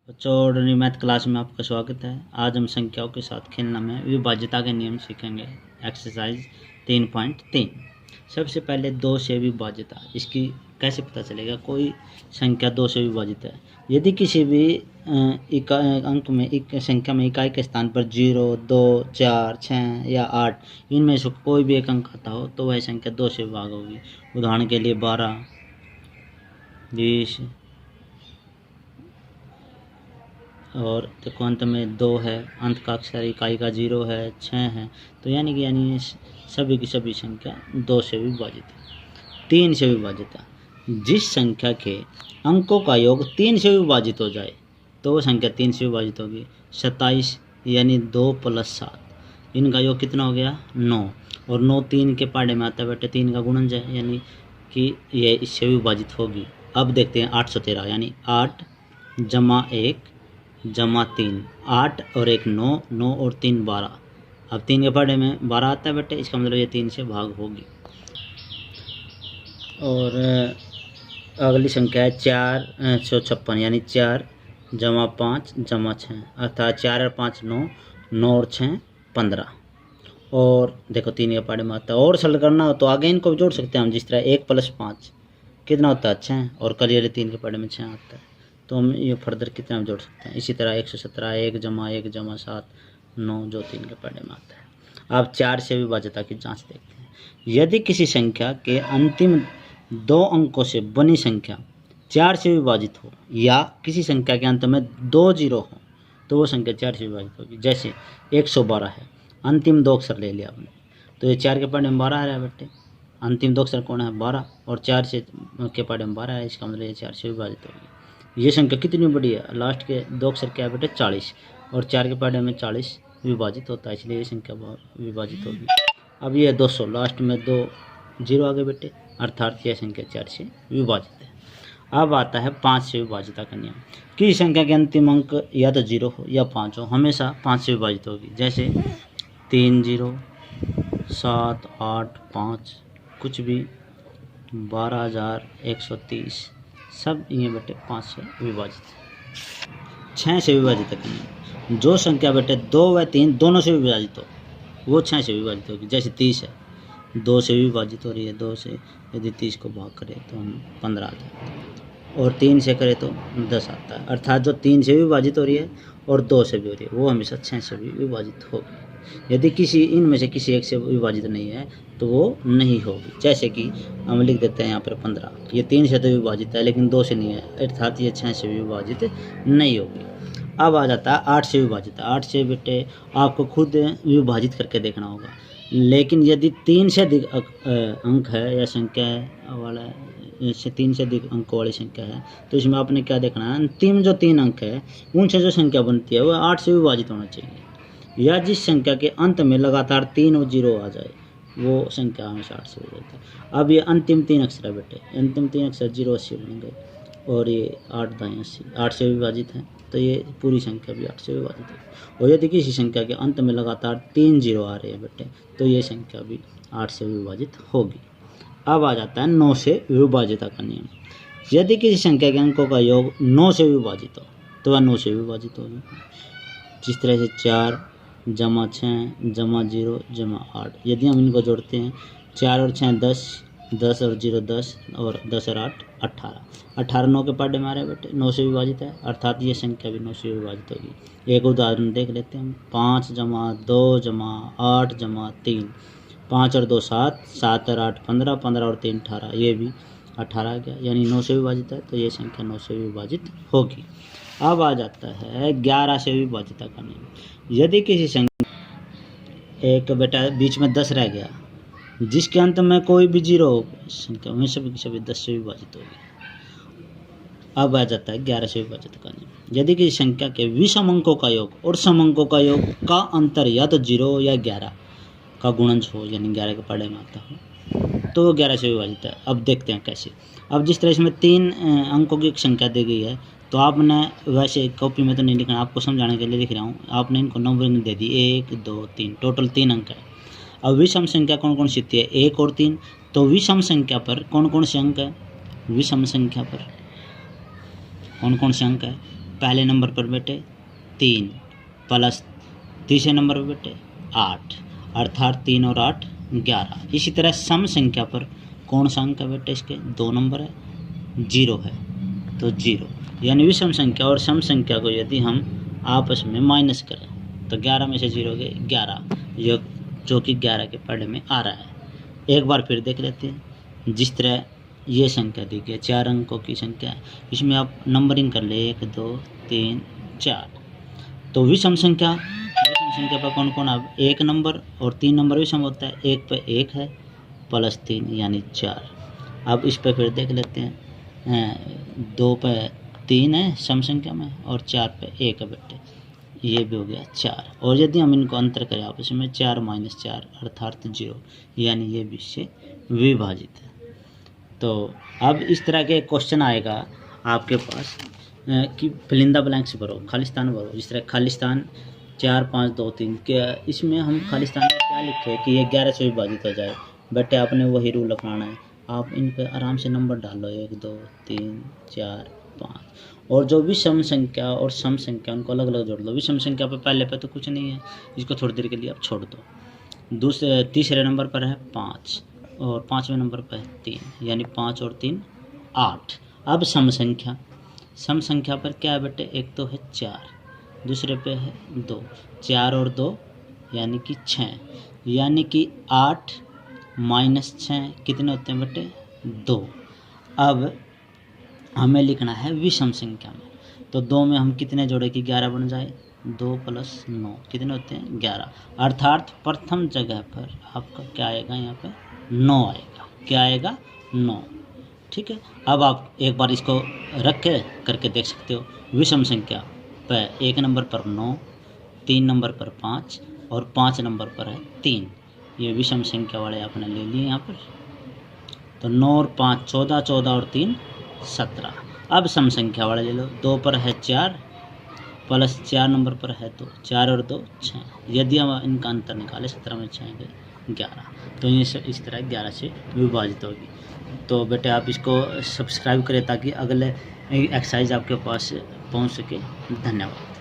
बच्चों और math class में आपका स्वागत है। आज हम संख्याओं के साथ खेलना में विभाज्यता के नियम सीखेंगे। एक्सरसाइज 3.3। सबसे पहले 2 से विभाज्यता, इसकी कैसे पता चलेगा कोई संख्या 2 से विभाजित है। यदि किसी भी अंक में संख्या में इकाई के स्थान पर 0, 2, 4, 6 या 8 इनमें से कोई भी एक अंक आता हो तो वह संख्या 2 से विभाग होगी। उदाहरण के लिए 12, 20 और देखो अंत में 2 है, अंत का अक्षर इकाई का 0 है, 6 है, तो यानी सभी की सभी संख्या 2 से विभाजित है। 3 से विभाजित है, जिस संख्या के अंकों का योग 3 से विभाजित हो जाए तो वो संख्या 3 से विभाजित होगी। 27 यानी 2 + 7, इनका योग कितना हो गया 9, और 9 3 के पहाड़े में आता है बेटे, 3 का गुणज है यानी कि ये इससे विभाजित होगी। अब देखते हैं 813 यानी 8 + 1 + 3, 8 और 1 9, 9 और 3 12। अब 3 के पहाड़े में 12 आता है बेटे, इसका मतलब ये 3 से भाग होगी। और अगली संख्या है 456 यानी 4 + 5 + 6, अर्थात 4 और 5 9, 9 और 6 15। और देखो 3 के पहाड़े में आता है। और सरल करना हो तो आगे इनको भी जोड़ सकते हैं हम, जिस तरह 1 + 5 कितना होता है 6, और कलियर 3 के पहाड़े में 6 आता है, तो हम ये फर्दर कितना जोड़ सकते हैं। इसी तरह 117 1 + 1 + 7 9 जो 3 के पहाड़े में आता है। अब 4 से विभाज्यता की जांच देखते हैं। यदि किसी संख्या के अंतिम 2 अंकों से बनी संख्या 4 से विभाजित हो या किसी संख्या के अंत में 2 0 हो तो वो संख्या 4 से विभाजित होगी। जैसे 112 है, अंतिम 2 अक्षर ले लिया आपने, तो ये 4 के पहाड़े में 12 आ रहा है बेटे, अंतिम 2 अक्षर कौन है 12, और 4 से के पहाड़े में 12 है, इसका मतलब ये 4 से विभाजित होगी। ये संख्या कितनी बड़ी है, लास्ट के 2 अक्षर क्या है बेटे 40, और 4 के पहाड़े में 40 विभाजित होता है, इसलिए ये संख्या विभाजित होगी। अब ये 200, लास्ट में 2 0 आ गए बेटे, अर्थात यह संख्या 4 से विभाजित है। अब आता है 5 से विभाज्यता का नियम। किसी संख्या के अंतिम अंक या तो 0 हो या 5 हो, हमेशा 5 से विभाजित होगी। जैसे 3 0, 7 8 5, कुछ भी 12130, सब ये बेटे 5 से विभाजित है। 6 से विभाजित है, जो संख्या बेटे 2 व 3 दोनों से विभाजित हो वो 6 से विभाजित होगी। जैसे 30 है, 2 से विभाजित हो रही है, 2 से यदि 30 को भाग करें तो हम 15 आ जाता है, और 3 से करें तो 10 आता है, अर्थात जो 3 से विभाजित हो रही है और 2 से भी हो रही है वो हमेशा 6 से भी विभाजित होगी। यदि किसी इनमें से किसी एक से विभाजित नहीं है तो वो नहीं होगी। जैसे कि हम लिख देते हैं यहाँ पर 15, ये 3 से तो विभाजित है लेकिन 2 से नहीं है, अर्थात ये 6 से विभाजित नहीं होगी। अब आ जाता है 8 से विभाजित। 8 से बेटे आपको खुद विभाजित करके देखना होगा, लेकिन यदि 3 से अधिक अंक है या संख्या वाला इससे 3 से अधिक अंकों वाली संख्या है तो इसमें आपने क्या देखना है, अंतिम जो 3 अंक है उनसे जो संख्या बनती है वो 8 से विभाजित होना चाहिए, या जिस संख्या के अंत में लगातार 3 और 0 आ जाए वो संख्या हमेशा 8 से विभाजित है। अब ये अंतिम 3 अक्षर है बेटे, अंतिम 3 अक्षर 0 80 बन गए, और ये 8 दाएँ 80 8 से विभाजित है, तो ये पूरी संख्या भी 8 से विभाजित है। और यदि किसी संख्या के अंत में लगातार 3 0 आ रहे हैं बेटे तो ये संख्या भी 8 से विभाजित होगी। अब आ जाता है 9 से विभाज्यता का नियम। यदि किसी संख्या के अंकों का योग 9 से विभाजित हो तो वह 9 से विभाजित होगी। जिस तरह से 4 + 6 + 0 + 8, यदि हम इनको जोड़ते हैं 4 और 6 10, 10 और 0 10, और 10 और 8 18, 18 9 के पहाड़े में आ रहे हैं बेटे, 9 से विभाजित है, अर्थात ये संख्या भी 9 से विभाजित होगी। एक उदाहरण देख लेते हैं, 5 + 2 + 8 + 3, 5 और 2 7, 7 और 8 15, 15 और 3 18, ये भी 18 आ गया, यानी 9 से विभाजित है, तो ये संख्या 9 से विभाजित होगी। अब आ जाता है 11 से विभाज्यता का नियम। यदि किसी संख्या एक बेटा बीच में 10 रह गया, जिसके अंत में कोई भी 0 हो, संख्या में सभी की सभी 10 से विभाजित होगी। अब आ जाता है 11 से विभाजित का नियम। यदि किसी संख्या के विषम अंकों का योग और सम अंकों का योग का अंतर या तो 0 या 11 का गुणज हो, यानी 11 के पहाड़े में आता हो, तो 11 से विभाजित है। अब देखते हैं कैसे। अब जिस तरह इसमें 3 अंकों की एक संख्या दी गई है, तो आपने वैसे कॉपी में तो नहीं लिखना, आपको समझाने के लिए लिख रहा हूँ, आपने इनको नंबरिंग दे दी 1 2 3, टोटल 3 अंक है। अब विषम संख्या कौन कौन सी होती है 1 और 3, तो विषम संख्या पर कौन कौन से अंक है, विषम संख्या पर कौन कौन से अंक है, पहले नंबर पर बेटे 3 प्लस तीसरे नंबर पर बेटे 8, अर्थात 3 और 8 11। इसी तरह सम संख्या पर कौन सा अंक है बेटे, इसके 2 नंबर है, 0 है तो 0, यानी विषम संख्या और सम संख्या को यदि हम आपस में माइनस करें तो 11 में से 0 गए 11, जो कि 11 के पढ़े में आ रहा है। एक बार फिर देख लेते हैं। जिस तरह ये संख्या दी गई 4 अंकों की संख्या है, इसमें आप नंबरिंग कर ले 1 2 3 4। तो विषम संख्या पर कौन कौन, अब 1 नंबर और 3 नंबर विषम होता है, 1 पे 1 है प्लस 3 यानी 4। अब इस पे फिर देख लेते हैं, 2 पे 3 है सम संख्या में और 4 पे 1 है बेटे, ये भी हो गया 4। और यदि हम इनको अंतर करें आपस में 4 - 4 अर्थात 0, यानी ये भी इससे विभाजित है। तो अब इस तरह के क्वेश्चन आएगा आपके पास कि फिलिंदा ब्लैंक्स भरो, खालिस्तान भरो। जिस तरह खालिस्तान 4 5 2 3, क्या इसमें हम खालिस्तान में क्या लिखे कि ये 11 से विभाजित हो जाए। बेटे आपने वही रूल अपनाना है, आप इन पर आराम से नंबर डालो 1 2 3 4 5, और जो विषम संख्या और सम संख्या उनको अलग अलग जोड़ लो। विषम संख्या पर पहले पे तो कुछ नहीं है, इसको थोड़ी देर के लिए आप छोड़ दो। तीसरे नंबर पर है 5 और 5वें नंबर पर है 3, यानी 5 और 3 8। अब सम संख्या पर क्या है बेटे, एक तो है 4, दूसरे पे है 2, 4 और 2 यानी कि 6, यानी कि 8 - 6 कितने होते हैं बेटे 2। अब हमें लिखना है विषम संख्या में, तो 2 में हम कितने जोड़े कि 11 बन जाए, 2 + 9 कितने होते हैं 11, अर्थात प्रथम जगह पर आपका क्या आएगा, यहाँ पे 9 आएगा। क्या आएगा 9, ठीक है। अब आप एक बार इसको रख के करके देख सकते हो। विषम संख्या पर 1 नंबर पर 9, 3 नंबर पर 5 और 5 नंबर पर है 3, ये विषम संख्या वाले आपने ले लिए यहाँ पर। तो 9 और 5 14, 14 और 3 17। अब सम संख्या वाले ले लो, 2 पर है 4 प्लस 4 नंबर पर है 2, 4 और 2 6, यदि हम इनका अंतर निकालें 17 में 6 गए 11, तो ये इस तरह 11 से विभाजित होगी। तो बेटे आप इसको सब्सक्राइब करें ताकि अगले एक्सरसाइज आपके पास पहुंच सके। धन्यवाद।